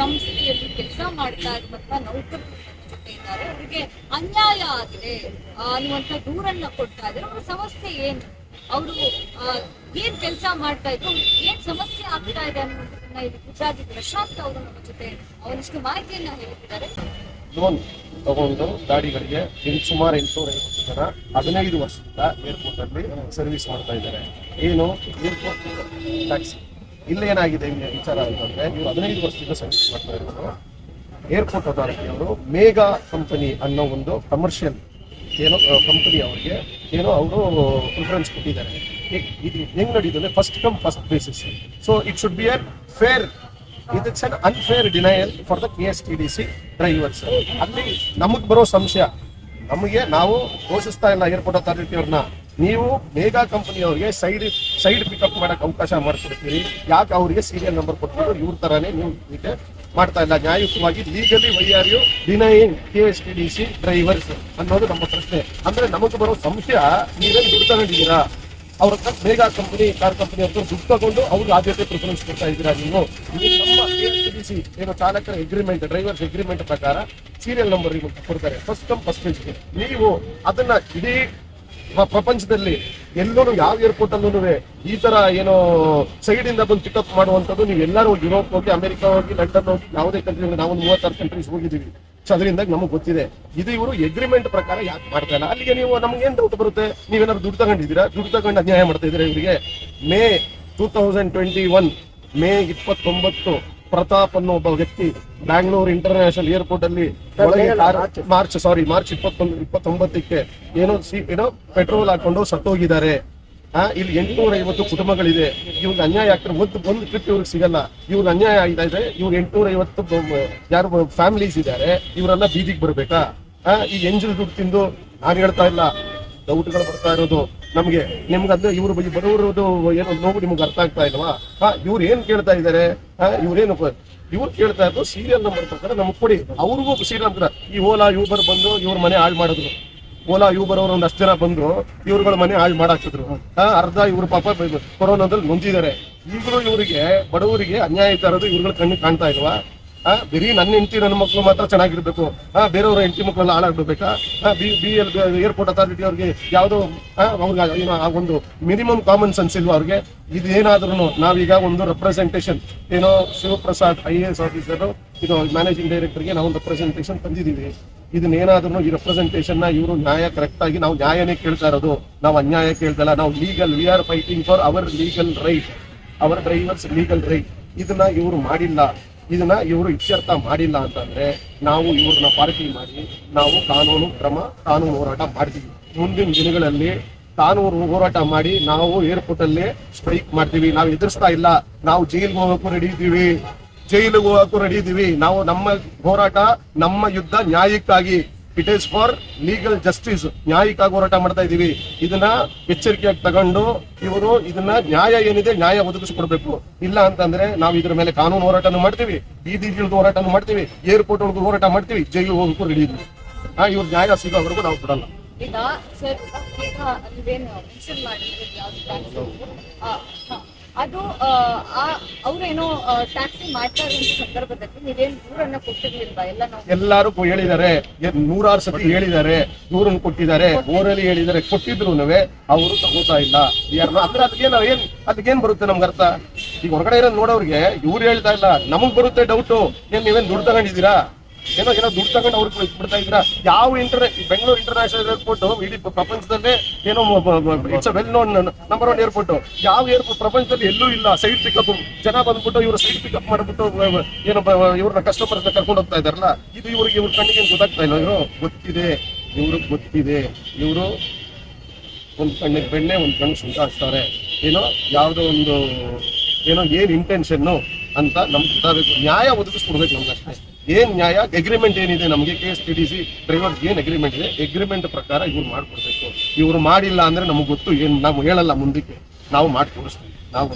ಸಂಸ್ಥೆಯಲ್ಲಿ ಕೆಲಸ ಮಾಡ್ತಾ ಇರುವಂತಹ ನೌಕರರು ಜೊತೆ ಇದ್ದಾರೆ, ಅವರಿಗೆ ಅನ್ಯಾಯ ಆಗಿದೆ ಅನ್ನುವಂಥ ದೂರನ್ನ ಕೊಡ್ತಾ ಇದ್ದಾರೆ. ಅವರ ಸಮಸ್ಯೆ ಏನು, ಅವರು ಏನ್ ಕೆಲಸ ಮಾಡ್ತಾ ಇದ್ರು, ಏನ್ ಸಮಸ್ಯೆ ಆಗ್ತಾ ಇದೆ ಅನ್ನೋದನ್ನ ಇಲ್ಲಿ ಗುಜರಾತಿ ಪ್ರಶಾಂತ್ ಅವರು ನಮ್ಮ ಜೊತೆ ಅವನಿಷ್ಟು ಮಾಹಿತಿಯನ್ನ ಹೇಳಿದ್ದಾರೆ. ಲೋನ್ ತಗೊಂಡು ಗಾಡಿಗಳಿಗೆ ಸುಮಾರು 850 ಜನ 15 ವರ್ಷದಿಂದ ಏರ್ಪೋರ್ಟ್ ಅಲ್ಲಿ ಸರ್ವಿಸ್ ಮಾಡ್ತಾ ಇದ್ದಾರೆ. ಏನು ಏರ್ಪೋರ್ಟ್ ಟ್ಯಾಕ್ಸಿ ಇಲ್ಲೇನಾಗಿದೆ ವಿಚಾರ ಅಂತಂದ್ರೆ, ಇವರು 15 ವರ್ಷದಿಂದ ಸರ್ವಿಸ್ ಮಾಡ್ತಾ ಇರೋದು. ಏರ್ಪೋರ್ಟ್ ಅಥಾರಿಟಿ ಅವರು ಮೇಘಾ ಕಂಪನಿ ಅನ್ನೋ ಒಂದು ಕಮರ್ಷಿಯಲ್ ಏನೋ ಕಂಪನಿ ಅವರಿಗೆ ಏನೋ ಅವರು ಪ್ರಿಫರೆನ್ಸ್ ಕೊಟ್ಟಿದ್ದಾರೆ. ಇದು ಹೆಂಗ್ ನಡೀತದೆ, first come first basis. So it should be an fair, it's an unfair denial for the KSTDC drivers. ಅಲ್ಲಿ ನಮಗ್ ಬರೋ ಸಂಶಯ, ನಾವು ಘೋಷಿಸ್ತಾ ಇಲ್ಲ ಏರ್ಪೋರ್ಟ್ ಅಥಾರಿಟಿ ಅವ್ರನ್ನ, ನೀವು ಮೇಘಾ ಕಂಪನಿಯವ್ರಿಗೆ ಸೈಡ್ ಪಿಕಪ್ ಮಾಡಕ್ ಅವಕಾಶ ಮಾಡ್ಕೊಡ್ತೀರಿ, ಯಾಕೆ ಅವರಿಗೆ ಸೀರಿಯಲ್ ನಂಬರ್ ಕೊಟ್ಬಿಟ್ಟು ಇವ್ರ ತರಾನೇ ನೀವು ಇದಕ್ಕೆ ಮಾಡ್ತಾ ಇಲ್ಲ ನ್ಯಾಯಯುತವಾಗಿ? Legally why are you denying KSTDC drivers ಅನ್ನೋದು ನಮ್ಮ ಪ್ರಶ್ನೆ. ಅಂದ್ರೆ ನಮಗೆ ಬರೋ ಸಂಶಯ, ನೀವೇನು ದುಡ್ಡು ತಗೊಂಡಿದ್ದೀರಾ, ಅವ್ರ ಮೇಘಾ ಕಂಪನಿ ಕಾರ್ ಕಂಪನಿ ಅವ್ರ ದುಡ್ಡು ತಗೊಂಡು ಅವ್ರಿಗೆ ಆದ್ಯತೆ ಪ್ರಿಫರೆನ್ಸ್ ಕೊಡ್ತಾ ಇದ್ದೀರಾ ನೀವು? ನಮ್ಮ KSTDC ಏನೋ ಚಾಲಕರ ಅಗ್ರಿಮೆಂಟ್, ಡ್ರೈವರ್ಸ್ ಅಗ್ರಿಮೆಂಟ್ ಪ್ರಕಾರ ಸೀರಿಯಲ್ ನಂಬರ್ ಕೊಡ್ತಾರೆ, ಫಸ್ಟ್ ಕಮ್ ಫಸ್ಟ್ ಬೇಸ್ಗೆ. ನೀವು ಅದನ್ನ ಇಡೀ ಪ್ರಪಂಚದಲ್ಲಿ ಎಲ್ಲೂ ಯಾವ ಏರ್ಪೋರ್ಟ್ ಅಲ್ಲೂ ಈ ತರ ಏನೋ ಸೈಡ್ ಇಂದ ಬಂದು ಪಿಕಪ್ ಮಾಡುವಂತದ್ದು ನೀವು ಎಲ್ಲರೂ ಹೋಗಿ ಯುರೋಪ್ ಹೋಗಿ, ಅಮೆರಿಕ ಹೋಗಿ, ಲಂಡನ್ ಹೋಗಿ, ಯಾವುದೇ ಕಂಟ್ರಿ ನಾವು 36 ಕಂಟ್ರೀಸ್ ಹೋಗಿದ್ದೀವಿ. ಸೊ ಅದರಿಂದ ನಮಗೆ ಗೊತ್ತಿದೆ. ಇದು ಇವರು ಎಗ್ರಿಮೆಂಟ್ ಪ್ರಕಾರ ಯಾಕೆ ಮಾಡ್ತಾ ಇಲ್ಲ? ಅಲ್ಲಿಗೆ ನೀವು ನಮ್ಗೆ ಏನ್ ಡೌಟ್ ಬರುತ್ತೆ, ನೀವೇನಾದ್ರು ದುಡ್ಡು ತಗೊಂಡಿದ್ದೀರಾ, ದುಡ್ಡು ತಗೊಂಡು ಅನ್ಯಾಯ ಮಾಡ್ತಾ ಇದ್ದೀರಾ ಇವರಿಗೆ. ಮೇ 2021 ಮೇ 29 ಪ್ರತಾಪ್ ಅನ್ನೋ ಒಬ್ಬ ವ್ಯಕ್ತಿ ಬ್ಯಾಂಗ್ಳೂರ್ ಇಂಟರ್ನ್ಯಾಷನಲ್ ಏರ್ಪೋರ್ಟ್ ಅಲ್ಲಿ ಮಾರ್ಚ್ 29ಕ್ಕೆ ಏನೋ ಪೆಟ್ರೋಲ್ ಹಾಕೊಂಡು ಸತ್ತೋಗಿದ್ದಾರೆ. ಇಲ್ಲಿ 850 ಕುಟುಂಬಗಳಿದೆ. ಇವ್ರಿಗೆ ಅನ್ಯಾಯ ಆಗ್ತಾರೆ. ಒಂದು ಟ್ರಿಪ್ ಇವ್ರಿಗೆ ಸಿಗಲ್ಲ. ಇವ್ರಿಗೆ ಅನ್ಯಾಯ ಆಗ್ತಾ ಇದೆ. ಇವ್ರು 850 ಯಾರು ಫ್ಯಾಮಿಲೀಸ್ ಇದ್ದಾರೆ, ಇವರೆಲ್ಲ ಬೀದಿಗೆ ಬರ್ಬೇಕಾ? ಈ ಎಂಜಲ್ ದುಡ್ಡು ತಿಂದು ನಾನು ಹೇಳ್ತಾ ಇಲ್ಲ, ಡೌಟ್ಗಳು ಬರ್ತಾ ಇರೋದು ನಮ್ಗೆ. ನಿಮ್ಗೆ ಅಂದ್ರೆ ಇವ್ರು ಬರೋದು ಏನೋ ನೋವು ನಿಮ್ಗೆ ಅರ್ಥ ಆಗ್ತಾ ಇಲ್ವಾ? ಇವ್ರು ಏನ್ ಕೇಳ್ತಾ ಇದಾರೆ, ಇವ್ರು ಕೇಳ್ತಾ ಇದ್ರು ಸೀರಿಯಲ್ ನಂಬರ್ ಪ್ರಕಾರ ನಮ್ಗೆ ಕೊಡಿ. ಅವ್ರಿಗೂ ಸೀರಿಯಲ್ ನಂಬರ್. ಈ ಓಲಾ ಯೂಬರ್ ಬಂದು ಇವ್ರ ಮನೆ ಹಾಳು ಮಾಡಿದ್ರು. ಓಲಾ ಯೂಬರ್ ಅವರು ಒಂದಷ್ಟು ಜನ ಬಂದು ಇವ್ರುಗಳ ಮನೆ ಹಾಳು ಮಾಡಾಕ್ತಿದ್ರು. ಅರ್ಧ ಇವ್ರ ಪಾಪ ಕೊರೋನಾದಲ್ಲಿ ನೊಂದಿದ್ದಾರೆ. ಈಗಲೂ ಇವರಿಗೆ ಬಡವರಿಗೆ ಅನ್ಯಾಯ ಇರ್ತಾ ಇರೋದು ಇವ್ರುಗಳ ಕಣ್ಣಿಗೆ ಕಾಣ್ತಾ ಇಲ್ವಾ? ಬರೀ ನನ್ನ ಹೆಂಡತಿ ನನ್ನ ಮಕ್ಕಳು ಮಾತ್ರ ಚೆನ್ನಾಗಿರ್ಬೇಕು, ಬೇರೆಯವ್ರ ಹೆಂಡತಿ ಮಕ್ಕಳೆಲ್ಲ ಹಾಳಾಗ್ಬೇಕಾ? ಏರ್ಪೋರ್ಟ್ ಅಥಾರಿಟಿ ಅವ್ರಿಗೆ ಯಾವುದೋ ಅವ್ರಿಗೆ ಒಂದು ಮಿನಿಮಮ್ ಕಾಮನ್ ಸೆನ್ಸ್ ಇಲ್ವಾ ಅವ್ರಿಗೆ? ಇದೇನಾದ್ರೂ ನಾವೀಗ ಒಂದು ರೆಪ್ರೆಸೆಂಟೇಷನ್ ಏನೋ ಶಿವಪ್ರಸಾದ್ IAS ಆಫೀಸರ್ ಇದು ಮ್ಯಾನೇಜಿಂಗ್ ಡೈರೆಕ್ಟರ್ಗೆ ನಾವು ಒಂದು ರೆಪ್ರೆಸೆಂಟೇಷನ್ ತಂದಿದ್ದೀವಿ. ಇದನ್ನೇನಾದ್ರೂ ಈ ರೆಪ್ರೆಸೆಂಟೇಷನ್ ನ ಇವರು ನ್ಯಾಯ ಕರೆಕ್ಟ್ ಆಗಿ, ನಾವು ನ್ಯಾಯನೇ ಕೇಳ್ತಾ ಇರೋದು, ನಾವು ಅನ್ಯಾಯ ಕೇಳ್ತಲ್ಲ. ನಾವು legal, we are fighting for our legal right, our drivers legal right. ಇದನ್ನ ಇವರು ಮಾಡಿಲ್ಲ, ಇದನ್ನ ಇವರು ಇತ್ಯರ್ಥ ಮಾಡಿಲ್ಲ ಅಂತಂದ್ರೆ ನಾವು ಇವ್ರನ್ನ ಪಾರ್ಟಿ ಮಾಡಿ ನಾವು ಕಾನೂನು ಹೋರಾಟ ಮಾಡ್ತೀವಿ. ಮುಂದಿನ ದಿನಗಳಲ್ಲಿ ಕಾನೂನು ಹೋರಾಟ ಮಾಡಿ ನಾವು ಏರ್ಪೋರ್ಟ್ ಅಲ್ಲಿ ಸ್ಟ್ರೈಕ್ ಮಾಡ್ತೀವಿ. ನಾವು ಎದುರಿಸ್ತಾ ಇಲ್ಲ, ನಾವು ಜೈಲ್ಗೆ ಹೋಗಕ್ಕೂ ರೆಡಿ ಇದ್ದೀವಿ. ನಾವು ನಮ್ಮ ಹೋರಾಟ, ನಮ್ಮ ಯುದ್ಧ ನ್ಯಾಯಕ್ಕಾಗಿ. It is for legal justice. ನ್ಯಾಯಕ್ಕಾಗಿ ಹೋರಾಟ ಮಾಡ್ತಾ ಇದೀವಿ. ಇದನ್ನ ಎಚ್ಚರಿಕೆಯಾಗಿ ತಗೊಂಡು ಇವರು ಇದನ್ನ ನ್ಯಾಯ ಏನಿದೆ ನ್ಯಾಯ ಒದಗಿಸ್ಕೊಡ್ಬೇಕು. ಇಲ್ಲ ಅಂತಂದ್ರೆ ನಾವು ಇದ್ರ ಮೇಲೆ ಕಾನೂನು ಹೋರಾಟನೂ ಮಾಡ್ತೀವಿ, ಬೀದಿಗಿಳಿದು ಹೋರಾಟನೂ ಮಾಡ್ತೀವಿ, ಏರ್ಪೋರ್ಟ್ ಒಳಗೂ ಹೋರಾಟ ಮಾಡ್ತೀವಿ, ಜೈಲು ಹೋಗಕ್ಕೂ ರೆಡಿ ಇದ್ವಿ. ಇವ್ರ ನ್ಯಾಯ ಸಿಗೋವರೆಗೂ ನಾವು ಬಿಡಲ್ಲ. ಈಗ ಸರ್, ಈಗ ನೀವೇನು ಮೆನ್ಷನ್ ಮಾಡಿದ್ರೆ ಅದು ಅವ್ರೇನೋ ಟ್ಯಾಕ್ಸಿ ಮಾಡ್ತಾ ಇರೋ ಸಂದರ್ಭದಲ್ಲಿ ನೀವೇನು ದೂರನ್ನ ಕೊಟ್ಟಿರ್ಲಿಲ್ವಾ? ಎಲ್ಲರೂ ಹೇಳಿದ್ದಾರೆ, 100 ಸತಿ ಹೇಳಿದ್ದಾರೆ, ದೂರನ್ನು ಕೊಟ್ಟಿದ್ದಾರೆ, ಓರಲ್ಲಿ ಹೇಳಿದ್ದಾರೆ. ಕೊಟ್ಟಿದ್ರು ಅವರು ತಗೋತಾ ಇಲ್ಲ. ಅಂದ್ರೆ ಅದಕ್ಕೇನ್ ಬರುತ್ತೆ ನಮ್ಗೆ ಅರ್ಥ? ಈಗ ಹೊರಗಡೆ ಇರೋ ನೋಡೋರಿಗೆ ಇವ್ರು ಹೇಳ್ತಾ ಇಲ್ಲ, ನಮಗ್ ಬರುತ್ತೆ ಡೌಟು. ನೀವೇನ್ ದುಡ್ಡು ತಗೊಂಡಿದ್ದೀರಾ, ಏನೋ ದುಡ್ಡು ತಗೊಂಡು ಅವ್ರಿಗೆ ಬಿಡ್ತಾ ಇದ್ರ? ಯಾವ ಬೆಂಗಳೂರು ಇಂಟರ್ನ್ಯಾಷನಲ್ ಏರ್ಪೋರ್ಟ್ ಇಡೀ ಪ್ರಪಂಚದಲ್ಲೇ ಏನೋ it's a well known number 1 airport. ಯಾವ ಏರ್ಪೋರ್ಟ್ ಪ್ರಪಂಚದಲ್ಲಿ ಎಲ್ಲೂ ಇಲ್ಲ ಸೈಡ್ ಪಿಕಪ್. ಜನ ಬಂದ್ಬಿಟ್ಟು ಇವರು ಸೈಡ್ ಪಿಕಪ್ ಮಾಡ್ಬಿಟ್ಟು ಏನೋ ಇವ್ರನ್ನ ಕಸ್ಟಮರ್ಸ್ ಕರ್ಕೊಂಡು ಹೋಗ್ತಾ ಇದಾರಲ್ಲ, ಇದು ಇವ್ರ ಕಣ್ಣಿಗೆ ಗೊತ್ತಾಗ್ತಾ ಇಲ್ಲ. ಇವ್ರಿಗೆ ಗೊತ್ತಿದೆ. ಇವರು ಒಂದ್ ಕಣ್ಣಿಗೆ ಬೆಣ್ಣೆ, ಒಂದ್ ಕಣ್ಣು ಸುಂಕ ಹಾಕ್ತಾರೆ. ಯಾವ್ದೋ ಒಂದು ಏನ್ ಇಂಟೆನ್ಷನ್ ಅಂತ ನಮ್ಗೆ ಗೊತ್ತಾಗಬೇಕು. ನ್ಯಾಯ ಒದಗಿಸ್ಕೊಡ್ಬೇಕು ನಮ್ಗೆ ಅಷ್ಟೇ. ಏನ್ ನ್ಯಾಯ, ಅಗ್ರಿಮೆಂಟ್ ಏನಿದೆ ನಮಗೆ KSTDC ಡ್ರೈವರ್ಸ್ ಏನ್ ಅಗ್ರಿಮೆಂಟ್ ಇದೆ, ಅಗ್ರಿಮೆಂಟ್ ಪ್ರಕಾರ ಇವ್ರು ಮಾಡ್ಕೊಡ್ಬೇಕು. ಇವ್ರು ಮಾಡಿಲ್ಲ ಅಂದ್ರೆ ನಮಗ್ ಗೊತ್ತು, ಏನ್ ನಾವು ಹೇಳಲ್ಲ ಮುಂದಕ್ಕೆ, ನಾವು ಮಾಡಿ ತೋರಿಸ್ತೀವಿ. ನಾವು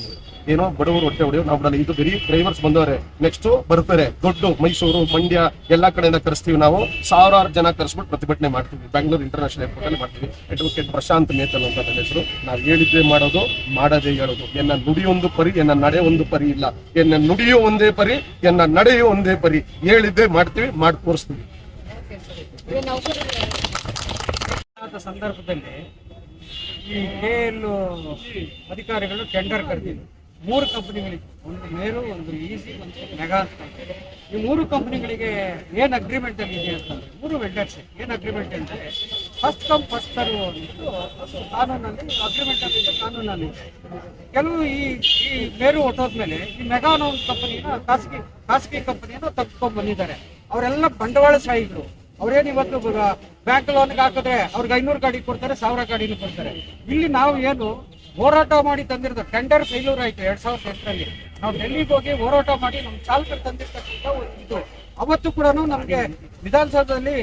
ಏನೋ ಬಡವರು ಹೊಟ್ಟೆ ಹೊಡೆಯೋ ನಾವು ಬಿಡಲ್ಲ. ಇದು ಬರೀ ಡ್ರೈವರ್ಸ್ ಬಂದವರೆ, ನೆಕ್ಸ್ಟ್ ಬರ್ತಾರೆ ದೊಡ್ಡ ಮೈಸೂರು, ಮಂಡ್ಯ ಎಲ್ಲಾ ಕಡೆಯಿಂದ ಕರೆಸ್ತೀವಿ ನಾವು. ಸಾವಿರಾರು ಜನ ಕರೆಸ್ಬಿಟ್ಟು ಪ್ರತಿಭಟನೆ ಮಾಡ್ತೀವಿ. ಬೆಂಗಳೂರು ಇಂಟರ್ನ್ಯಾಷನಲ್ ಏರ್ಪೋರ್ಟ್ ಅಲ್ಲಿ ಮಾಡ್ತೀವಿ. ಅಡ್ವೊಕೇಟ್ ಪ್ರಶಾಂತ್ ಮೇತಲ್ ಅಂತ ನನ್ನ ಹೆಸರು. ನಾವು ಹೇಳಿದ್ದೇ ಮಾಡೋದು, ಮಾಡದೇ ಹೇಳೋದು. ಎನ್ನ ನುಡಿಯೊಂದು ಪರಿ, ಎನ್ನ ನಡೆ ಒಂದು ಪರಿ ಇಲ್ಲ. ಎನ್ನ ನುಡಿಯೋ ಒಂದೇ ಪರಿ, ಎನ್ನ ನಡೆಯೋ ಒಂದೇ ಪರಿ. ಹೇಳಿದ್ದೇ ಮಾಡ್ತೀವಿ, ಮಾಡಿ ತೋರಿಸ್ತೀವಿ. ಸಂದರ್ಭದಲ್ಲಿ ಈ KL ಅಧಿಕಾರಿಗಳು ಟೆಂಡರ್ ಕರೆದಿದ್ರು 3 ಕಂಪನಿಗಳಿಗೆ, ಒಂದು ಮೇರು, ಒಂದು ಈಸಿ, ಒಂದು ಮೆಗಾ ಅಂತ. ಈ 3 ಕಂಪನಿಗಳಿಗೆ ಏನು ಅಗ್ರಿಮೆಂಟ್ ಅಲ್ಲಿ ಇದೆ ಅಂತಂದ್ರೆ, 3 ವೆಂಡರ್ಸ್ ಏನು ಅಗ್ರಿಮೆಂಟ್ ಅಂದ್ರೆ ಫಸ್ಟ್ ಕಮ್ ಫಸ್ಟ್ ಸರ್ವ್ ಅಂದ್ಬಿಟ್ಟು ಕಾನೂನಲ್ಲಿ ಅಗ್ರಿಮೆಂಟ್ ಅಲ್ಲಿ ಕಾನೂನಲ್ಲಿ. ಕೆಲವು ಈ ಮೇರು ಹೊಟ್ಟೋದ್ಮೇಲೆ ಈ ಮೆಗಾ ಅನ್ನೋ ಒಂದು ಕಂಪನಿನ ಖಾಸಗಿ ಕಂಪನಿಯನ್ನು ತಪ್ಪಿಕೊಂಡು ಬಂದಿದ್ದಾರೆ. ಅವರೆಲ್ಲ ಬಂಡವಾಳಶಾಹಿಗಳು. ಅವ್ರೇನು ಇವತ್ತು ಬ್ಯಾಂಕ್ ಲೋನ್ಗೆ ಹಾಕಿದ್ರೆ ಅವ್ರಿಗೆ 500 ಗಾಡಿ ಕೊಡ್ತಾರೆ, 1000 ಗಾಡಿನೂ ಕೊಡ್ತಾರೆ. ಇಲ್ಲಿ ನಾವು ಏನು ಹೋರಾಟ ಮಾಡಿ ತಂದಿರೋದು, ಟೆಂಡರ್ ಫೇಲ್ಯೂರ್ ಆಯ್ತು 2008ರಲ್ಲಿ. ನಾವು ಡೆಲ್ಲಿಗೆ ಹೋಗಿ ಹೋರಾಟ ಮಾಡಿ ನಮ್ಮ ಚಾಲಕರು ತಂದಿರ್ತಕ್ಕಂಥ ಇದು. ಅವತ್ತು ಕೂಡ ನಮಗೆ ವಿಧಾನಸೌಧದಲ್ಲಿ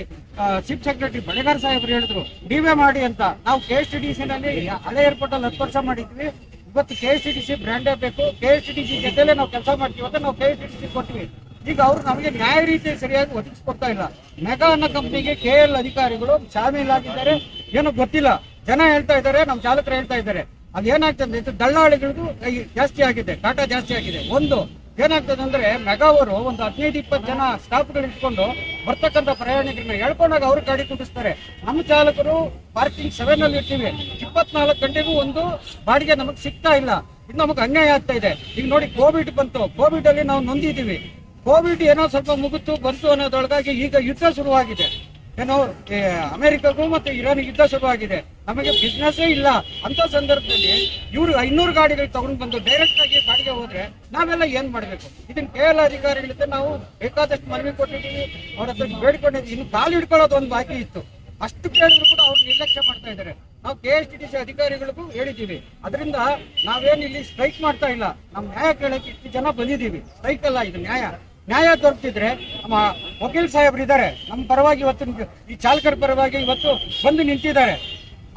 ಚೀಫ್ ಸೆಕ್ರೆಟರಿ ಬಣಗಾರ್ ಸಾಹೇಬ್ರು ಹೇಳಿದ್ರು ನೀವೇ ಮಾಡಿ ಅಂತ. ನಾವು KSTDC ನಲ್ಲಿ ಹಳೆ ಏರ್ಪೋರ್ಟ್ ಅಲ್ಲಿ 10 ವರ್ಷ ಮಾಡಿದ್ವಿ. ಇವತ್ತು KSTDC ಬ್ರ್ಯಾಂಡೇ ಬೇಕು, KSTDC ಜೊತೆಲೆ ನಾವು ಕೆಲಸ ಮಾಡ್ತೀವಿ ಅಂತ ನಾವು KSTDC ಕೊಟ್ವಿ. ಈಗ ಅವ್ರು ನಮಗೆ ನ್ಯಾಯ ರೀತಿ ಸರಿಯಾಗಿ ಒದಗಿಸ್ಕೊಡ್ತಾ ಇಲ್ಲ. ಮೆಗಾ ಅನ್ನೋ ಕಂಪ್ನಿಗೆ KL ಅಧಿಕಾರಿಗಳು ಶಾಮೀಲಾಗಿದ್ದಾರೆ, ಏನೋ ಗೊತ್ತಿಲ್ಲ. ಜನ ಹೇಳ್ತಾ ಇದ್ದಾರೆ, ನಮ್ಮ ಚಾಲಕರು ಹೇಳ್ತಾ ಇದ್ದಾರೆ. ಅದೇನಾಗ್ತದೆ ಅಂತ ದಳ್ಳಾಳಿಗಳದ್ದು ಜಾಸ್ತಿ ಆಗಿದೆ, ಕಾಟ ಜಾಸ್ತಿ ಆಗಿದೆ. ಒಂದು ಏನಾಗ್ತದೆ ಅಂದ್ರೆ ಮೆಗಾ ಅವರು ಒಂದು 15-20 ಜನ ಸ್ಟಾಫ್ಗಳು ಇಟ್ಕೊಂಡು ಬರ್ತಕ್ಕಂಥ ಪ್ರಯಾಣಿಕರನ್ನ ಹೇಳ್ಕೊಂಡಾಗ ಅವ್ರು ಗಾಡಿ ಕುಂಡಿಸ್ತಾರೆ. ನಮ್ಮ ಚಾಲಕರು ಪಾರ್ಕಿಂಗ್ 7 ಅಲ್ಲಿ ಇರ್ತೀವಿ, 24 ಗಂಟೆಗೂ ಒಂದು ಬಾಡಿಗೆ ನಮಗೆ ಸಿಗ್ತಾ ಇಲ್ಲ. ಇದು ನಮಗೆ ಅನ್ಯಾಯ ಆಗ್ತಾ ಇದೆ. ಈಗ ನೋಡಿ, ಕೋವಿಡ್ ಬಂತು, ಕೋವಿಡ್ ಅಲ್ಲಿ ನಾವು ನೊಂದಿದ್ದೀವಿ. ಕೋವಿಡ್ ಏನೋ ಸ್ವಲ್ಪ ಮುಗಿತು ಬಂತು ಅನ್ನೋದೊಳಗಾಗಿ ಈಗ ಯುದ್ಧ ಶುರುವಾಗಿದೆ. ಏನೋ ಅಮೆರಿಕಗೂ ಮತ್ತೆ ಇರಾನ್ಗೆ ಯುದ್ಧ ಶುರುವಾಗಿದೆ. ನಮಗೆ ಬಿಸ್ನೆಸ್ಸೇ ಇಲ್ಲ. ಅಂತ ಸಂದರ್ಭದಲ್ಲಿ ಇವರು 500 ಗಾಡಿಗಳು ತಗೊಂಡು ಬಂದು ಡೈರೆಕ್ಟ್ ಆಗಿ ಬಾಡಿಗೆ ಹೋದ್ರೆ ನಾವೆಲ್ಲ ಏನ್ ಮಾಡ್ಬೇಕು? ಇದನ್ನ KL ಅಧಿಕಾರಿಗಳಿಂದ ನಾವು ಬೇಕಾದಷ್ಟು ಮನವಿ ಕೊಟ್ಟಿದ್ದೀವಿ, ಅವ್ರ ಹತ್ರ ಬೇಡ್ಕೊಂಡಿದ್ದೀವಿ. ಇನ್ನು ಕಾಲು ಹಿಡ್ಕೊಳ್ಳೋದು ಒಂದು ಬಾಕಿ ಇತ್ತು. ಅಷ್ಟು ಕೇಳಿದ್ರು ಕೂಡ ಅವ್ರು ನಿರ್ಲಕ್ಷ್ಯ ಮಾಡ್ತಾ ಇದ್ದಾರೆ. ನಾವು KSTDC ಅಧಿಕಾರಿಗಳಿಗೂ ಹೇಳಿದ್ದೀವಿ. ಅದರಿಂದ ನಾವೇನು ಇಲ್ಲಿ ಸ್ಟ್ರೈಕ್ ಮಾಡ್ತಾ ಇಲ್ಲ. ನಮ್ಮ ನ್ಯಾಯ ಕೇಳಕ್ಕೆ ಇಷ್ಟು ಜನ ಬಂದಿದ್ದೀವಿ. ಸ್ಟ್ರೈಕ್ ಅಲ್ಲ, ಇದು ನ್ಯಾಯ ದೊರಕಿದ್ರೆ ನಮ್ಮ ವಕೀಲ್ ಸಾಹೇಬ್ರು ಇದ್ದಾರೆ ನಮ್ಮ ಪರವಾಗಿ. ಇವತ್ತು ಈ ಚಾಲಕರ ಪರವಾಗಿ ಇವತ್ತು ಬಂದು ನಿಂತಿದ್ದಾರೆ.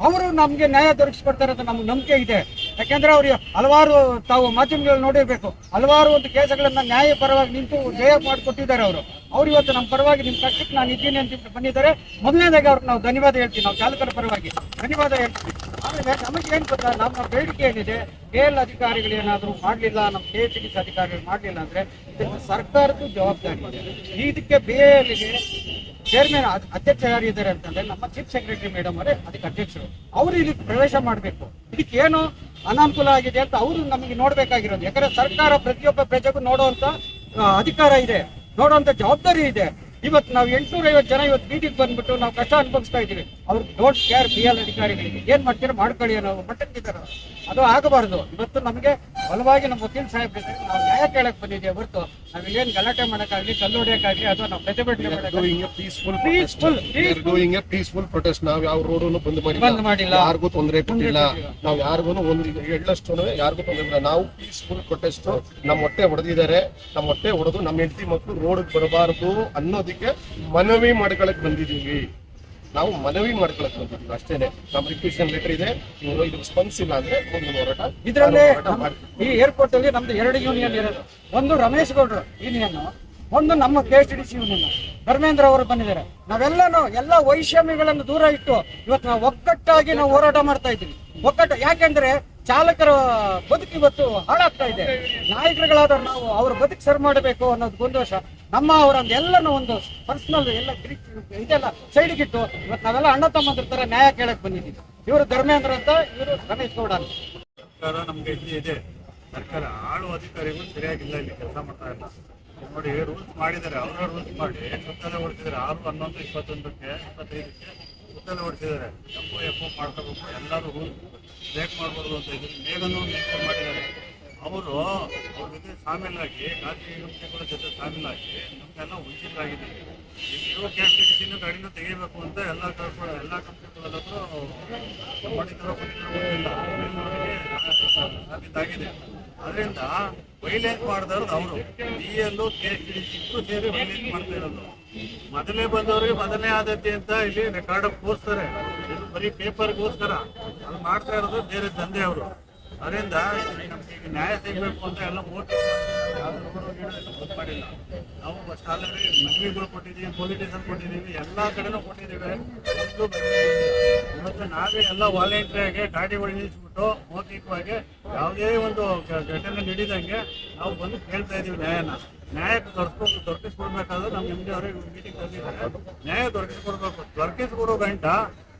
ಅವರು ನಮ್ಗೆ ನ್ಯಾಯ ದೊರಕಿಸ್ಕೊಡ್ತಾರೆ ಅಂತ ನಮ್ಗೆ ನಂಬಿಕೆ ಇದೆ. ಯಾಕೆಂದ್ರೆ ಅವ್ರಿಗೆ ಹಲವಾರು, ತಾವು ಮಾಧ್ಯಮಗಳಲ್ಲಿ ನೋಡಿರ್ಬೇಕು, ಹಲವಾರು ಒಂದು ಕೇಸುಗಳನ್ನ ನ್ಯಾಯ ಪರವಾಗಿ ನಿಂತು ಜಯ ಮಾಡಿಕೊಟ್ಟಿದ್ದಾರೆ. ಅವ್ರು ಇವತ್ತು ನಮ್ಮ ಪರವಾಗಿ ನಿಮ್ಮ ಕಷ್ಟಕ್ಕೆ ನಾನು ಇದ್ದೀನಿ ಅಂತ ಬಂದಿದ್ದಾರೆ. ಮೊದಲನೇದಾಗಿ ಅವ್ರಿಗೆ ನಾವು ಧನ್ಯವಾದ ಹೇಳ್ತೀವಿ. ನಾವು ಚಾಲಕರ ಪರವಾಗಿ ಧನ್ಯವಾದ ಹೇಳ್ತೀವಿ. ಆಮೇಲೆ ನಮಗೆ ಏನು ಗೊತ್ತಾ, ನಮ್ಮ ಬೇಡಿಕೆ ಏನಿದೆ, KL ಅಧಿಕಾರಿಗಳು ಏನಾದರೂ ಮಾಡಲಿಲ್ಲ, ನಮ್ಮ KSTDC ಅಧಿಕಾರಿಗಳು ಮಾಡಲಿಲ್ಲ ಅಂದ್ರೆ ಇದಕ್ಕೆ ಸರ್ಕಾರದ ಜವಾಬ್ದಾರಿ ಇದೆ. ಇದಕ್ಕೆ BALಗೆ ಚೇರ್ಮನ್ ಅಧ್ಯಕ್ಷ ಯಾರು ಇದ್ದಾರೆ ಅಂತಂದ್ರೆ ನಮ್ಮ ಚೀಫ್ ಸೆಕ್ರೆಟರಿ ಮೇಡಮ್ ಅವರೇ ಅದಕ್ಕೆ ಅಧ್ಯಕ್ಷರು. ಅವರು ಇಲ್ಲಿ ಪ್ರವೇಶ ಮಾಡಬೇಕು. ಇದಕ್ಕೇನು ಅನಾನುಕೂಲ ಆಗಿದೆ ಅಂತ ಅವರು ನಮಗೆ ನೋಡ್ಬೇಕಾಗಿರೋದು. ಯಾಕಂದ್ರೆ ಸರ್ಕಾರ ಪ್ರತಿಯೊಬ್ಬ ಪ್ರಜೆಗೂ ನೋಡುವಂತ ಅಧಿಕಾರ ಇದೆ, ನೋಡುವಂತ ಜವಾಬ್ದಾರಿ ಇದೆ. ಇವತ್ತು ನಾವು 850 ಜನ ಇವತ್ತು ಬೀದಿಗೆ ಬಂದ್ಬಿಟ್ಟು ನಾವು ಕಷ್ಟ ಅನುಭವಿಸ್ತಾ ಇದ್ದೀವಿ. ಅವ್ರು ಡೋಂಟ್ ಕೇರ್ BL ಅಧಿಕಾರಿಗಳಿಗೆ. ಏನ್ ಮಾಡ್ತೀರಾ ಮಾಡ್ಕೊಳ್ಳಿ ಅನ್ನೋ ಮಟ್ಟಕ್ಕಿದ್ದಾರೆ. ಅದು ಆಗಬಾರದು. ಇವತ್ತು ನಮಗೆ ಬಲವಾಗಿ ನಮ್ಮ ವಕೀಲ್ ಸಾಹೇಬ್ ನಾವು ನ್ಯಾಯ ಕೇಳಕ್ ಬಂದಿದ್ದೇವೆ ಹೊರತು ನಾವು ಇಲ್ಲೇನು ಗಲಾಟೆ ಮಾಡಕ್ಕಾಗ್ಲಿ, ಕಲ್ಲು ಹೊಡೆಯಕ್ಕಾಗ್ಲಿ ಅಥವಾ ನಾವು ಪ್ರತಿಭಟನೆ ಪೀಸ್ಫುಲ್ ಪ್ರೊಟೆಸ್ಟ್. ನಾವು ಯಾವ ರೋಡನ್ನು ಬಂದ್ ಮಾಡಿಲ್ಲ, ಯಾರಿಗೂ ತೊಂದರೆ ಕೊಟ್ಟಿಲ್ಲ. ನಾವು ಯಾರಿಗೂ ಒಂದು ಎಳ್ಳಷ್ಟು ಯಾರಿಗೂ ತೊಂದರೆ ಇಲ್ಲ. ನಾವು ಪೀಸ್ಫುಲ್ ಪ್ರೊಟೆಸ್ಟ್. ನಮ್ಮ ಹೊಟ್ಟೆ ಹೊಡೆದಿದ್ದಾರೆ, ನಮ್ಮ ಹೊಟ್ಟೆ ಹೊಡೆದು ನಮ್ಮ ಹೆಂಡತಿ ಮಕ್ಕಳು ರೋಡ್ ಬರಬಾರದು ಅನ್ನೋದಕ್ಕೆ ಮನವಿ ಮಾಡ್ಕೊಳಕ್ ಬಂದಿದ್ದೀವಿ. ನಾವು ಮನವಿ ಮಾಡ್ಕೊಳಕ್ ಬಂದಿದ್ದೀವಿ ಅಷ್ಟೇನೆ. ನಮ್ಮ ರಿಕ್ವೆಷನ್ ಲೆಟರ್ ಇದೆ. ಇವರು ಇದು ಸ್ಪಂದಿಸಿಲ್ಲ ಇಲ್ಲ ಅಂದ್ರೆ ಮುಂದಿನ ಹೋರಾಟ. ಇದರಲ್ಲಿ ಈ ಏರ್ಪೋರ್ಟ್ ಅಲ್ಲಿ ನಮ್ದು 2 ಯೂನಿಯನ್ ಇರೋದು. ಒಂದು ರಮೇಶ್ ಗೌಡ್ರು ಯೂನಿಯನ್, ಒಂದು ನಮ್ಮ KSTDC ಯೂನಿಯನ್. ಧರ್ಮೇಂದ್ರ ಅವರು ಬಂದಿದ್ದಾರೆ. ನಾವೆಲ್ಲನೂ ಎಲ್ಲ ವೈಷಮ್ಯಗಳನ್ನು ದೂರ ಇಟ್ಟು ಇವತ್ತು ನಾವು ಒಗ್ಗಟ್ಟಾಗಿ ನಾವು ಹೋರಾಟ ಮಾಡ್ತಾ ಇದ್ದೀವಿ. ಯಾಕೆಂದ್ರೆ ಚಾಲಕರ ಬದುಕು ಇವತ್ತು ಹಾಳಾಗ್ತಾ ಇದೆ. ನಾಯಕರುಗಳಾದವ್ರು ನಾವು ಅವ್ರ ಬದುಕು ಸರಿ ಮಾಡಬೇಕು ಅನ್ನೋದು ಗೊಂದೋಷ. ಅವರ ಎಲ್ಲನೂ ಒಂದು ಪರ್ಸನಲ್ ಎಲ್ಲ ಇದೆಲ್ಲ ಸೈಡ್ಗಿಟ್ಟು ಇವತ್ತು ನಾವೆಲ್ಲ ಅಣ್ಣ ತಮ್ಮಂದ್ರ ತರ ನ್ಯಾಯ ಕೇಳಕ್ ಬಂದಿದ್ದೀವಿ. ಇವರು ಧರ್ಮೇಂದ್ರ ಅಂತ, ಇವರು ರಮೇಶ್ ಗೌಡ ಅಂತ. ಸರ್ಕಾರ ನಮ್ಗೆ ಇಲ್ಲಿ ಇದೆ. ಸರ್ಕಾರ ಆಳುವ ಅಧಿಕಾರಿಗಳು ಸರಿಯಾಗಿಲ್ಲ, ಇಲ್ಲಿ ಕೆಲಸ ಮಾಡ್ತಾ ಇಲ್ಲ. ನೋಡಿ, ರೂಲ್ಸ್ ಮಾಡಿದ್ದಾರೆ, ಅವರ ರೂಲ್ಸ್ ಮಾಡಿ ಸುತ್ತಲೇ ಓಡಿಸಿದ್ದಾರೆ. 6, 11, 21ಕ್ಕೆ 25ಕ್ಕೆ ಸುತ್ತಲೇ ಓಡಿಸಿದ್ದಾರೆ. FO ಮಾಡ್ಕೋಬೇಕು, ಎಲ್ಲರೂ ರೂಲ್ಸ್ ಬ್ರೇಕ್ ಮಾಡ್ಬೋದು ಅಂತ ಇದ್ರು. ಮೇಘನೂ ಮೆನ್ಷನ್ ಮಾಡಿದ್ದಾರೆ. ಅವರು ಅವ್ರ ಜೊತೆ ಶಾಮೀಲಾಗಿ, ಖಾಸಗಿ ಕಂಪ್ನಿಗಳ ಜೊತೆ ಶಾಮೀಲಾಗಿ ನಮಗೆಲ್ಲ ವಂಚಿತರಾಗಿದೆ. ಈಗ KSTDC ಗಾಡಿನ ತೆಗಿಬೇಕು ಅಂತ ಎಲ್ಲ ಕಂಪ್ನಿಗಳ ಹತ್ರ ಮಾಡಿದಾರೋ ಗೊತ್ತಿಲ್ಲ, ಸಾಬೀತಾಗಿದೆ. ಅದರಿಂದ ವೈಲೇಟ್ ಮಾಡಿದವ್ರದ್ದು ಅವರು BL KSTDC ಸೇರಿ ವೈಲೇಟ್ ಮಾಡ್ತಾ ಇರೋದು. ಮೊದಲೇ ಬಂದವ್ರಿಗೆ ಮೊದಲನೇ ಆದ್ಯತೆ ಅಂತ ಇಲ್ಲಿ ರೆಕಾರ್ಡ್ ಕೂರಿಸ್ತಾರೆ. ಇದು ಬರೀ ಪೇಪರ್ಗೋಸ್ಕರ ಅದು ಮಾಡ್ತಾ ಇರೋದು ಬೇರೆ ದಂಧೆ ಅವರು. ಅದರಿಂದ ನಮ್ಗೆ ಈಗ ನ್ಯಾಯ ಸಿಗಬೇಕು ಅಂತ ಎಲ್ಲ ಮೋಟಿ ಯಾವ್ದು ರೋಡು ಗೀಡು ಎಲ್ಲ ಗೊತ್ತು ಮಾಡಿಲ್ಲ. ನಾವು ಫಸ್ಟ್ ಆಲ್ರೆಡಿ ಮದುವೆಗಳು ಕೊಟ್ಟಿದ್ದೀವಿ, ಪೊಲಿಟಿಷನ್ ಕೊಟ್ಟಿದ್ದೀವಿ, ಎಲ್ಲ ಕಡೆನೂ ಕೊಟ್ಟಿದ್ದೀವಿ. ಒಂದು ಇವತ್ತು ನಾವೇ ಎಲ್ಲ ವಾಲಂಟ್ರಿಯಾಗಿ ಗಾಡಿಗಳು ನಿಲ್ಲಿಸ್ಬಿಟ್ಟು ಮೌಖಿಕವಾಗಿ ಯಾವುದೇ ಒಂದು ಘಟನೆ ನಡೀದಂಗೆ ನಾವು ಬಂದು ಕೇಳ್ತಾ ಇದ್ದೀವಿ ನ್ಯಾಯಕ್ಕೆ ದೊರಕಿಸ್ಕೊಡ್ಬೇಕಾದ್ರೆ ನಮ್ಮ ಎಮ್ ಡಿ ಅವರಿಗೆ ಮೀಟಿಂಗ್ ಕರೆದಿದ್ದಾರೆ. ನ್ಯಾಯ ದೊರಕಿಸ್ಕೊಡೋ ಗಂಟ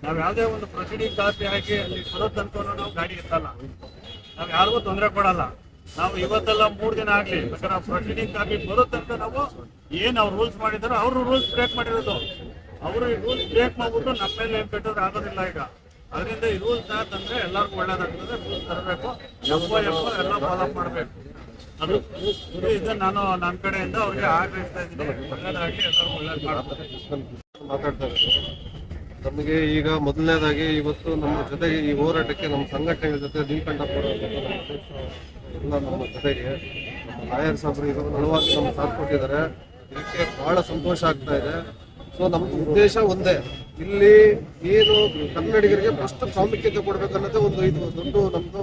ನಾವು ಯಾವುದೇ ಒಂದು ಪ್ರೊಸೀಡಿಂಗ್ ಕಾಪಿ ಹಾಕಿ ಅಲ್ಲಿ ಕೊಡೋ ತನಕ ನಾವು ಗಾಡಿ ಎತ್ತಲ್ಲ, ನಾವು ಯಾರಿಗೂ ತೊಂದರೆ ಕೊಡಲ್ಲ. ನಾವು ಇವತ್ತೆಲ್ಲ 3 ದಿನ ಆಗಲಿ ಬೇಕಾದ್ರೆ ಪ್ರೊಸೀಡಿಂಗ್ ಕಾಪಿ ಬರೋ ತನಕ ನಾವು ಏನು ಅವ್ರು ರೂಲ್ಸ್ ಮಾಡಿದಾರೋ ಅವರು ರೂಲ್ಸ್ ಬ್ರೇಕ್ ಮಾಡಿರೋದು, ಅವರು ಈ ರೂಲ್ಸ್ ಬ್ರೇಕ್ ಮಾಡ್ಬಿಟ್ಟು ನಮ್ಮ ಮೇಲೆ ಏನು ಕೆಟ್ಟದ್ರೆ ಆಗೋದಿಲ್ಲ. ಈಗ ಅದರಿಂದ ಈ ರೂಲ್ಸ್ ತಂದ್ರೆ ಎಲ್ಲರಿಗೂ ಒಳ್ಳೇದಾಗ್ತದೆ. ರೂಲ್ಸ್ ತರಬೇಕು, ಎಲ್ಲ ಫಾಲೋ ಮಾಡಬೇಕು. ಅದು ಇದು ನಾನು ನನ್ನ ಕಡೆಯಿಂದ ಅವ್ರಿಗೆ ಆಗ್ರಹಿಸ್ತಾ ಇದ್ದೀನಿ. ಒಳ್ಳೇದಾಗಿ ಎಲ್ಲರಿಗೂ ಒಳ್ಳೇದು ಮಾಡ್ತಾರೆ. ಮಾತಾಡ್ತಾ ಇರೋದು ನಮಗೆ ಈಗ ಮೊದಲನೇದಾಗಿ ಇವತ್ತು ನಮ್ಮ ಜೊತೆಗೆ ಈ ಹೋರಾಟಕ್ಕೆ ನಮ್ಮ ಸಂಘಟನೆಗಳ ಜೊತೆ ನೀಲಕಂಠಪುರ ಎಲ್ಲ ನಮ್ಮ ಜೊತೆಗೆ ನಮ್ಮ ಲಾಯರ್ ಸಾಹೇಬರು ಈಗ ಬಲವಾಗಿ ನಮ್ಮ ಸಾಥ್ ಕೊಟ್ಟಿದ್ದಾರೆ. ಇದಕ್ಕೆ ಬಹಳ ಸಂತೋಷ ಆಗ್ತಾ ಇದೆ. ಸೊ ನಮ್ಮ ಉದ್ದೇಶ ಒಂದೇ, ಇಲ್ಲಿ ಏನು ಕನ್ನಡಿಗರಿಗೆ ಫಸ್ಟ್ ಪ್ರಾಮುಖ್ಯತೆ ಕೊಡ್ಬೇಕನ್ನೋದೇ ಒಂದು ಇದು ದೊಡ್ಡ ನಮ್ದು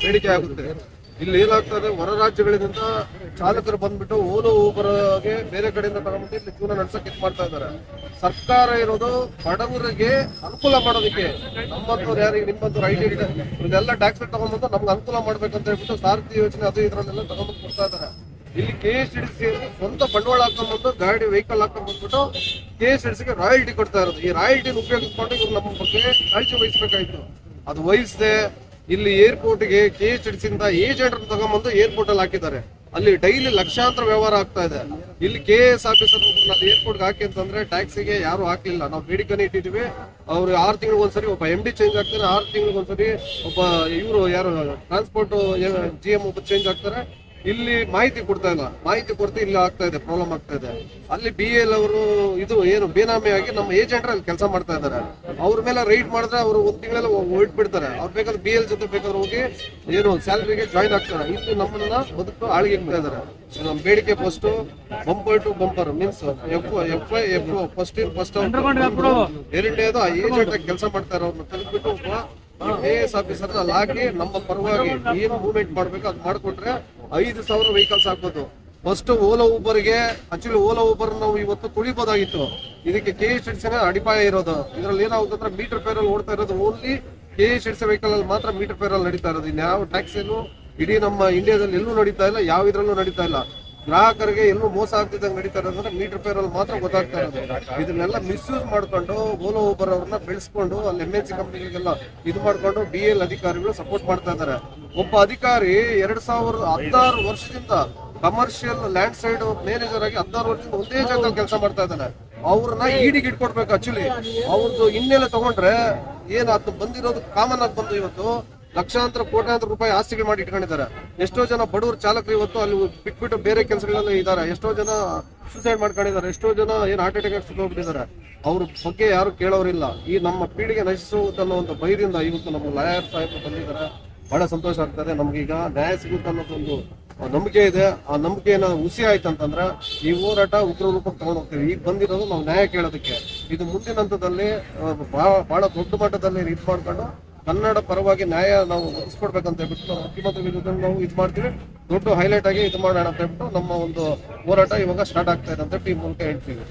ಬೇಡಿಕೆ ಆಗುತ್ತೆ. ಇಲ್ಲಿ ಏನಾಗ್ತದೆ, ಹೊರ ರಾಜ್ಯಗಳಿಂದ ಚಾಲಕರು ಬಂದ್ಬಿಟ್ಟು ಓಲೋ ಊಬರ್ಗೆ ಬೇರೆ ಕಡೆಯಿಂದ ತಗೊಂಡ್ಬಿಟ್ಟು ಇಲ್ಲಿ ಜೀವನ ನಡ್ಸಕ್ಕೆ ಇದು ಮಾಡ್ತಾ ಇದ್ದಾರೆ. ಸರ್ಕಾರ ಇರೋದು ಬಡವರಿಗೆ ಅನುಕೂಲ ಮಾಡೋದಕ್ಕೆ, ನಮ್ಮಂತವ್ರು ಯಾರಿಗೆ ನಿಮ್ಮಂತವ್ರು ಐಟಿ ಇದೆಲ್ಲ ಟ್ಯಾಕ್ಸ್ ತಗೊಂಡ್ಬಂದು ನಮ್ಗೆ ಅನುಕೂಲ ಮಾಡ್ಬೇಕಂತ ಹೇಳ್ಬಿಟ್ಟು ಸಾರಥಿ ಯೋಜನೆ ಅದು ಇದರಲ್ಲೆಲ್ಲ ತಗೊಂಡ್ಬಂದು ಕೊಡ್ತಾ ಇದ್ದಾರೆ. ಇಲ್ಲಿ KSTC ಸ್ವಂತ ಬಂಡವಾಳ ಹಾಕೊಂಡ್ಬಂದು ಗಾಡಿ ವೆಹಿಕಲ್ ಹಾಕೊಂಡ್ ಬಂದ್ಬಿಟ್ಟು KSTCಗೆ ರಾಯಲ್ಟಿ ಕೊಡ್ತಾ ಇರೋದು. ಈ ರಾಯಲ್ಟಿನ ಉಪಯೋಗಿಸ್ಕೊಂಡು ಇವ್ರು ನಮ್ಮ ಬಗ್ಗೆ ಕಾಳಜಿ ವಹಿಸ್ಬೇಕಾಯ್ತು, ಅದು ವಹಿಸದೆ ಇಲ್ಲಿ ಏರ್ಪೋರ್ಟ್ಗೆ KSTCಯಿಂದ ಏಜೆಂಟ್ ತಗೊಂಡ್ಬಂದು ಏರ್ಪೋರ್ಟ್ ಅಲ್ಲಿ ಹಾಕಿದ್ದಾರೆ. ಅಲ್ಲಿ ಡೈಲಿ ಲಕ್ಷಾಂತರ ವ್ಯವಹಾರ ಆಗ್ತಾ ಇದೆ. ಇಲ್ಲಿ KS ಆಫೀಸರ್ ಏರ್ಪೋರ್ಟ್ಗೆ ಹಾಕಿ ಅಂತಂದ್ರೆ ಟ್ಯಾಕ್ಸಿಗೆ ಯಾರು ಹಾಕ್ಲಿಲ್ಲ. ನಾವು ಬೇಡಿಕೆನೇ ಇಟ್ಟಿದ್ದೀವಿ. ಅವ್ರು 6 ತಿಂಗಳಿಗೆ ಒಂದ್ಸರಿ ಒಬ್ಬ MD ಚೇಂಜ್ ಆಗ್ತಾರೆ, 6 ತಿಂಗಳಿಗೆ ಒಂದ್ಸರಿ ಒಬ್ಬ ಇವರು ಯಾರು ಟ್ರಾನ್ಸ್ಪೋರ್ಟ್ GM ಒಬ್ಬ ಚೇಂಜ್ ಆಗ್ತಾರೆ. ಇಲ್ಲಿ ಮಾಹಿತಿ ಕೊಡ್ತಾ ಇಲ್ಲ, ಮಾಹಿತಿ ಕೊಡ್ತಾ ಇಲ್ಲಿ ಆಗ್ತಾ ಇದೆ, ಪ್ರಾಬ್ಲಮ್ ಆಗ್ತಾ ಇದೆ. ಅಲ್ಲಿ BL ಅವರು ಇದು ಏನು ಬೇನಾಮಿಯಾಗಿ ನಮ್ಮ ಏಜೆಂಟ್ರ ಅಲ್ಲಿ ಕೆಲಸ ಮಾಡ್ತಾ ಇದ್ದಾರೆ. ಅವ್ರ ಮೇಲೆ ರೈಡ್ ಮಾಡಿದ್ರೆ ಅವರು 1 ತಿಂಗಳಲ್ಲಿ ಹೊರಟ್ಬಿಡ್ತಾರೆ. ಅವ್ರು ಬೇಕಾದ್ರೆ BL ಜೊತೆ ಬೇಕಾದ್ರೆ ಹೋಗಿ ಏನು ಸ್ಯಾಲರಿಗೆ ಜಾಯ್ನ್ ಆಗ್ತಾರೆ. ಇಲ್ಲಿ ನಮ್ಮನ್ನ ಬದುಕು ಆಳಿಗೆ ಇಡ್ತಾ ಇದ್ದಾರೆ. ನಮ್ಮ ಬೇಡಿಕೆ first bumper to bumper means F first in first ಎರಡನೇದು ಏಜೆಂಟ್ ಆಗಿ ಕೆಲಸ ಮಾಡ್ತಾ ಇರೋರ್ನ ತೆಗೆದ್ಬಿಟ್ಟು ಒಬ್ಬ KS ಆಫೀಸರ್ ಅಲ್ಲಿ ಹಾಕಿ ನಮ್ಮ ಪರವಾಗಿ ಏನು ಮೂವ್ಮೆಂಟ್ ಮಾಡ್ಬೇಕು ಅದು ಮಾಡಿಕೊಟ್ರೆ 5,000 ವೆಹಿಕಲ್ಸ್ ಹಾಕ್ಬೋದು. ಫಸ್ಟ್ ಓಲೋ ಊಬರ್ಗೆ ಆಕ್ಚುಲಿ ಓಲೋ ಊಬರ್ ನಾವು ಇವತ್ತು ತುಳಿಬೋದಾಗಿತ್ತು. ಇದಕ್ಕೆ KSTC ಅಡಿಪಾಯ ಇರೋದು. ಇದ್ರಲ್ಲಿ ಏನಾಗುತ್ತೆ, ಮೀಟರ್ ಫೇರ್ ಅಲ್ಲಿ ಓಡ್ತಾ ಇರೋದು ಓನ್ಲಿ KSTC ವೆಹಿಕಲ್ ಅಲ್ಲಿ ಮಾತ್ರ ಮೀಟರ್ ಫೇರ್ ಅಲ್ಲಿ ನಡೀತಾ ಇರೋದು. ಇನ್ಯಾವ ಟ್ಯಾಕ್ಸಿನು ಇಡೀ ನಮ್ಮ ಇಂಡಿಯಾದಲ್ಲಿ ಎಲ್ಲೂ ನಡೀತಾ ಇಲ್ಲ, ಯಾವ ಇದ್ರಲ್ಲೂ ನಡೀತಾ ಇಲ್ಲ. ಗ್ರಾಹಕರಿಗೆ ಎಲ್ಲೂ ಮೋಸ ಆಗ್ತಿದ್ದಂಗೆ ನಡೀತಾ ಇರೋದಂದ್ರೆ ಮೀಟರ್ ಫೇರ್ ಅಲ್ಲಿ ಮಾತ್ರ ಗೊತ್ತಾಗ್ತಾ ಇರೋದು. ಇದನ್ನೆಲ್ಲ ಮಿಸ್ಯೂಸ್ ಮಾಡ್ಕೊಂಡು ಓಲೋ ಊಬರ್ ಅವ್ರನ್ನ ಬೆಳೆಸ್ಕೊಂಡು ಅಲ್ಲಿ MNC ಕಂಪನಿಗಳಿಗೆಲ್ಲ ಇದು ಮಾಡ್ಕೊಂಡು BL ಅಧಿಕಾರಿಗಳು ಸಪೋರ್ಟ್ ಮಾಡ್ತಾ ಇದ್ದಾರೆ. ಒಬ್ಬ ಅಧಿಕಾರಿ 2016 ವರ್ಷದಿಂದ ಕಮರ್ಷಿಯಲ್ ಲ್ಯಾಂಡ್ ಸೈಡ್ ಮ್ಯಾನೇಜರ್ ಆಗಿ 16 ವರ್ಷದಿಂದ ಒಂದೇ ಜಾಗದಲ್ಲಿ ಕೆಲಸ ಮಾಡ್ತಾ ಇದ್ದಾನೆ. ಅವ್ರನ್ನ ಈಡಿಗೆ ಇಟ್ಕೊಡ್ಬೇಕು. ಆಕ್ಚುಲಿ ಅವ್ರದ್ದು ಹಿನ್ನೆಲೆ ತಗೊಂಡ್ರೆ ಏನಾಯ್ತು, ಬಂದಿರೋದು ಕಾಮನ್ ಆಗಿ ಬಂದು ಇವತ್ತು ಲಕ್ಷಾಂತರ ಕೋಟ್ಯಾಂತರ ರೂಪಾಯಿ ಆಸ್ತಿಗಳು ಮಾಡಿ ಇಟ್ಕೊಂಡಿದ್ದಾರೆ. ಎಷ್ಟೋ ಜನ ಬಡವರು ಚಾಲಕರು ಇವತ್ತು ಅಲ್ಲಿ ಬಿಟ್ಬಿಟ್ಟು ಬೇರೆ ಕೆಲಸಗಳೆಲ್ಲ ಇದ್ದಾರೆ. ಎಷ್ಟೋ ಜನ ಸೂಸೈಡ್ ಮಾಡ್ಕೊಂಡಿದ್ದಾರೆ. ಎಷ್ಟೋ ಜನ ಏನು ಹಾರ್ಟ್ ಅಟ್ಯಾಕ್ ಹೋಗ್ಬಿಟ್ಟಿದ್ದಾರೆ. ಅವ್ರ ಬಗ್ಗೆ ಯಾರು ಕೇಳೋರಿಲ್ಲ. ಈ ನಮ್ಮ ಪೀಳಿಗೆ ನಶಿಸುತ್ತೆ ಅನ್ನೋ ಒಂದು ಭಯದಿಂದ ಇವತ್ತು ನಮ್ಮ ಲಾಯರ್ ಸಾಹೇಬರು ಬಂದಿದ್ದಾರೆ. ಬಹಳ ಸಂತೋಷ ಆಗ್ತದೆ. ನಮ್ಗೀಗ ನ್ಯಾಯ ಸಿಗುತ್ತೆ ಅನ್ನೋದೊಂದು ನಂಬಿಕೆ ಇದೆ. ಆ ನಂಬಿಕೆನ ಹುಸಿ ಆಯ್ತು ಅಂತಂದ್ರೆ ಈ ಹೋರಾಟ ಉಗ್ರ ರೂಪಕ್ಕೆ ತಗೊಂಡು ಹೋಗ್ತೀವಿ. ಈಗ ಬಂದಿರೋದು ನಾವು ನ್ಯಾಯ ಕೇಳೋದಕ್ಕೆ. ಇದು ಮುಂದಿನ ಹಂತದಲ್ಲಿ ಬಹಳ ದೊಡ್ಡ ಮಟ್ಟದಲ್ಲಿ ಇದು ಮಾಡ್ಕೊಂಡು ಕನ್ನಡ ಪರವಾಗಿ ನ್ಯಾಯ ನಾವು ಒದಗಿಸ್ಕೊಡ್ಬೇಕಂತ ಹೇಳ್ಬಿಟ್ಟು ನಾವು ಮುಖ್ಯಮಂತ್ರಿ ವಿರುದ್ಧ ನಾವು ಇದು ಮಾಡ್ತೀವಿ. ದೊಡ್ಡ ಹೈಲೈಟ್ ಆಗಿ ಇದು ಮಾಡೋಣ ಅಂತ ಹೇಳ್ಬಿಟ್ಟು ನಮ್ಮ ಒಂದು ಹೋರಾಟ ಇವಾಗ ಸ್ಟಾರ್ಟ್ ಆಗ್ತಾ ಇದೆ ಅಂತ ಈ ಮೂಲಕ ಹೇಳ್ತೀವಿ.